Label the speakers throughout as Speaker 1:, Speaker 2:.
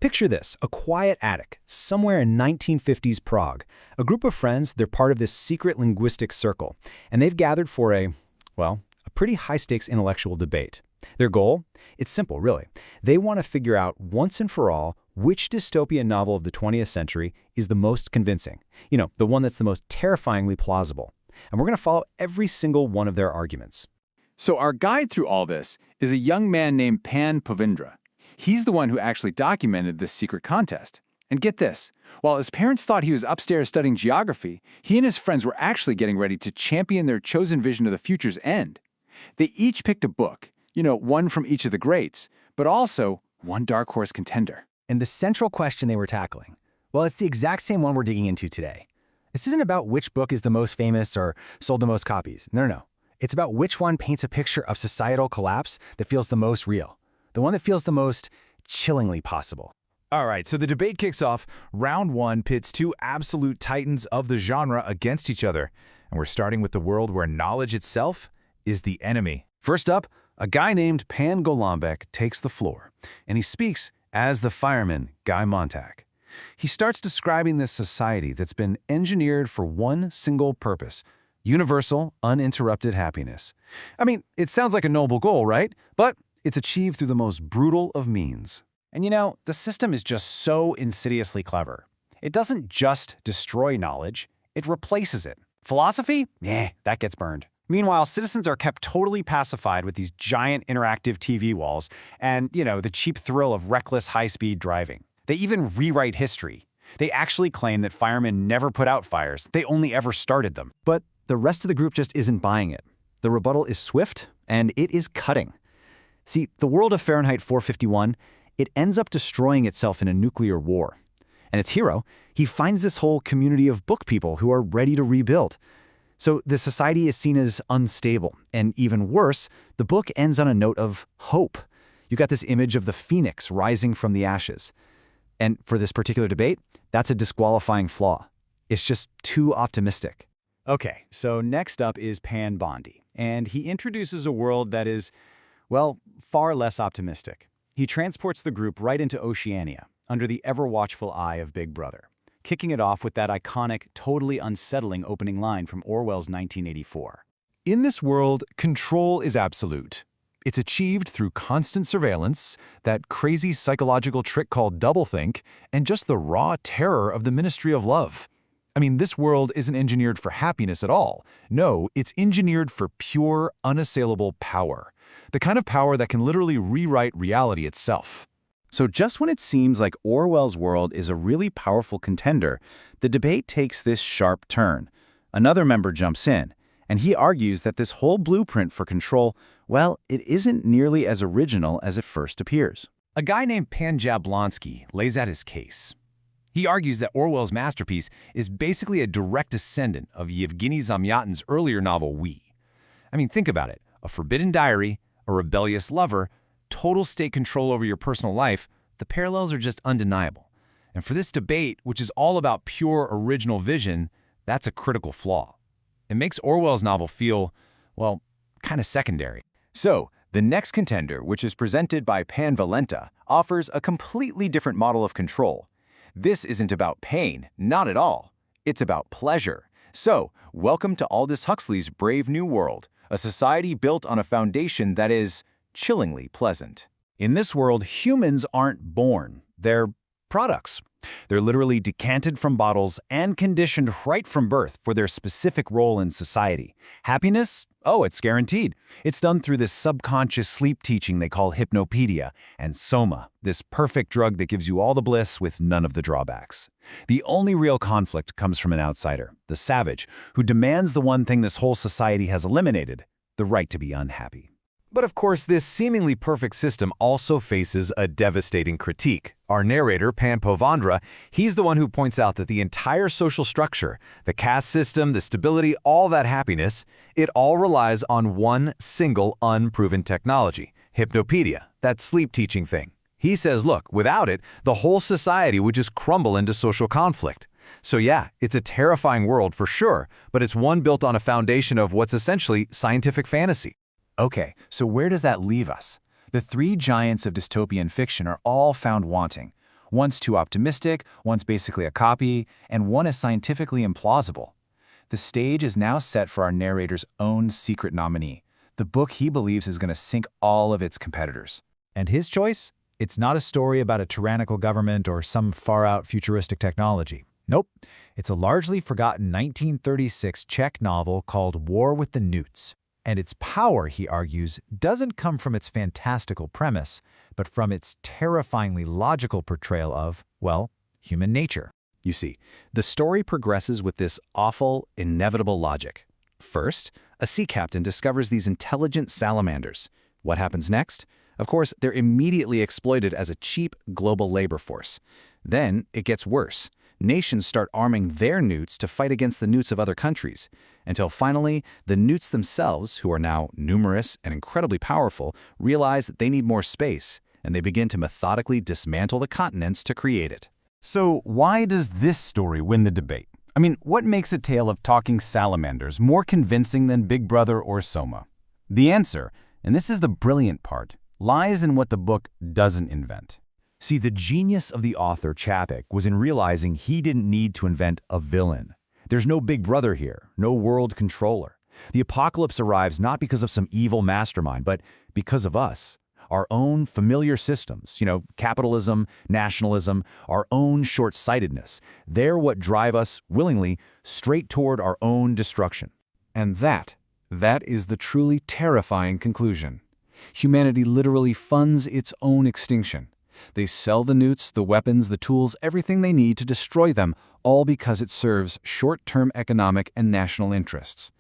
Speaker 1: Picture this, a quiet attic, somewhere in 1950s Prague. A group of friends, they're part of this secret linguistic circle, and they've gathered for a pretty high-stakes intellectual debate. Their goal? It's simple, really. They want to figure out once and for all which dystopian novel of the 20th century is the most convincing. You know, the one that's the most terrifyingly plausible. And we're going to follow every single one of their arguments.
Speaker 2: So our guide through all this is a young man named Pan Pavondra. He's the one who actually documented this secret contest. And get this, while his parents thought he was upstairs studying geography, he and his friends were actually getting ready to champion their chosen vision of the future's end. They each picked a book, one from each of the greats, but also one dark horse contender.
Speaker 3: And the central question they were tackling, well, it's the exact same one we're digging into today. This isn't about which book is the most famous or sold the most copies. No. It's about which one paints a picture of societal collapse that feels the most real, the one that feels the most chillingly possible.
Speaker 4: All right, so the debate kicks off. Round one pits two absolute titans of the genre against each other. And we're starting with the world where knowledge itself is the enemy.
Speaker 1: First up, a guy named Pan Golombek takes the floor, and he speaks as the fireman Guy Montag. He starts describing this society that's been engineered for one single purpose: universal, uninterrupted happiness. I mean, it sounds like a noble goal, right? But it's achieved through the most brutal of means.
Speaker 5: And the system is just so insidiously clever. It doesn't just destroy knowledge, it replaces it. Philosophy? That gets burned. Meanwhile, citizens are kept totally pacified with these giant interactive TV walls and, the cheap thrill of reckless high-speed driving. They even rewrite history. They actually claim that firemen never put out fires, they only ever started them.
Speaker 1: But the rest of the group just isn't buying it. The rebuttal is swift, and it is cutting. See, the world of Fahrenheit 451, it ends up destroying itself in a nuclear war. And its hero, he finds this whole community of book people who are ready to rebuild. So the society is seen as unstable, and even worse, the book ends on a note of hope. You got this image of the phoenix rising from the ashes. And for this particular debate, that's a disqualifying flaw. It's just too optimistic.
Speaker 5: Okay, so next up is Pan Bondi, and he introduces a world that is, far less optimistic. He transports the group right into Oceania, under the ever-watchful eye of Big Brother, kicking it off with that iconic, totally unsettling opening line from Orwell's 1984.
Speaker 4: In this world, control is absolute. It's achieved through constant surveillance, that crazy psychological trick called doublethink, and just the raw terror of the Ministry of Love. I mean, this world isn't engineered for happiness at all. No, it's engineered for pure, unassailable power. The kind of power that can literally rewrite reality itself.
Speaker 1: So just when it seems like Orwell's world is a really powerful contender, the debate takes this sharp turn. Another member jumps in, and he argues that this whole blueprint for control, it isn't nearly as original as it first appears.
Speaker 5: A guy named Pan Jablonski lays out his case. He argues that Orwell's masterpiece is basically a direct descendant of Yevgeny Zamyatin's earlier novel, We. I mean, think about it. A forbidden diary, a rebellious lover, total state control over your personal life, the parallels are just undeniable. And for this debate, which is all about pure original vision, that's a critical flaw. It makes Orwell's novel feel, kind of secondary.
Speaker 1: So, the next contender, which is presented by Pan Valenta, offers a completely different model of control. This isn't about pain, not at all. It's about pleasure. So, welcome to Aldous Huxley's Brave New World, a society built on a foundation that is chillingly pleasant. In this world, humans aren't born. They're products. They're literally decanted from bottles and conditioned right from birth for their specific role in society. Happiness? Oh, it's guaranteed. It's done through this subconscious sleep teaching they call hypnopedia, and soma, this perfect drug that gives you all the bliss with none of the drawbacks. The only real conflict comes from an outsider, the savage, who demands the one thing this whole society has eliminated, the right to be unhappy.
Speaker 4: But of course, this seemingly perfect system also faces a devastating critique. Our narrator, Pan Pavondra, he's the one who points out that the entire social structure, the caste system, the stability, all that happiness, it all relies on one single unproven technology, hypnopedia, that sleep teaching thing. He says, look, without it, the whole society would just crumble into social conflict. So yeah, it's a terrifying world for sure, but it's one built on a foundation of what's essentially scientific fantasy.
Speaker 1: Okay, so where does that leave us? The three giants of dystopian fiction are all found wanting. One's too optimistic, one's basically a copy, and one is scientifically implausible. The stage is now set for our narrator's own secret nominee, the book he believes is going to sink all of its competitors.
Speaker 3: And his choice? It's not a story about a tyrannical government or some far-out futuristic technology. Nope. It's a largely forgotten 1936 Czech novel called War with the Newts. And its power, he argues, doesn't come from its fantastical premise, but from its terrifyingly logical portrayal of, well, human nature.
Speaker 1: You see, the story progresses with this awful, inevitable logic. First, a sea captain discovers these intelligent salamanders. What happens next? Of course, they're immediately exploited as a cheap global labor force. Then it gets worse. Nations start arming their newts to fight against the newts of other countries, until finally, the newts themselves, who are now numerous and incredibly powerful, realize that they need more space, and they begin to methodically dismantle the continents to create it.
Speaker 5: So why does this story win the debate? I mean, what makes a tale of talking salamanders more convincing than Big Brother or Soma? The answer, and this is the brilliant part, lies in what the book doesn't invent.
Speaker 4: See, the genius of the author Čapek was in realizing he didn't need to invent a villain. There's no Big Brother here, no world controller. The apocalypse arrives not because of some evil mastermind, but because of us. Our own familiar systems, capitalism, nationalism, our own short-sightedness. They're what drive us, willingly, straight toward our own destruction.
Speaker 1: And that is the truly terrifying conclusion. Humanity literally funds its own extinction. They sell the newts, the weapons, the tools, everything they need to destroy them, all because it serves short-term economic and national interests.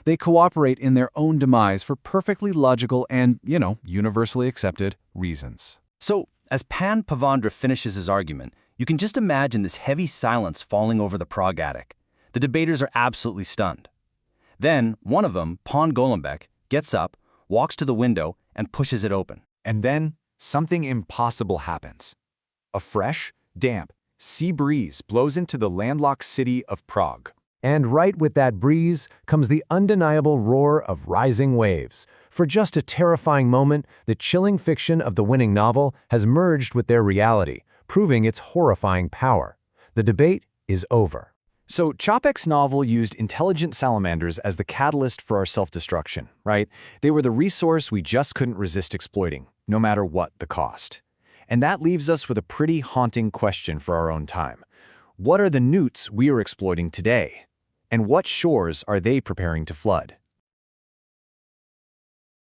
Speaker 1: They cooperate in their own demise for perfectly logical and, universally accepted reasons.
Speaker 6: So, as Pan Pavondra finishes his argument, you can just imagine this heavy silence falling over the Prague attic. The debaters are absolutely stunned. Then, one of them, Pan Golombek, gets up, walks to the window, and pushes it open.
Speaker 2: And then, something impossible happens. A fresh, damp, sea breeze blows into the landlocked city of Prague.
Speaker 3: And right with that breeze comes the undeniable roar of rising waves. For just a terrifying moment, the chilling fiction of the winning novel has merged with their reality, proving its horrifying power. The debate is over.
Speaker 2: So Čapek's novel used intelligent salamanders as the catalyst for our self-destruction, right? They were the resource we just couldn't resist exploiting, no matter what the cost. And that leaves us with a pretty haunting question for our own time. What are the newts we are exploiting today? And what shores are they preparing to flood?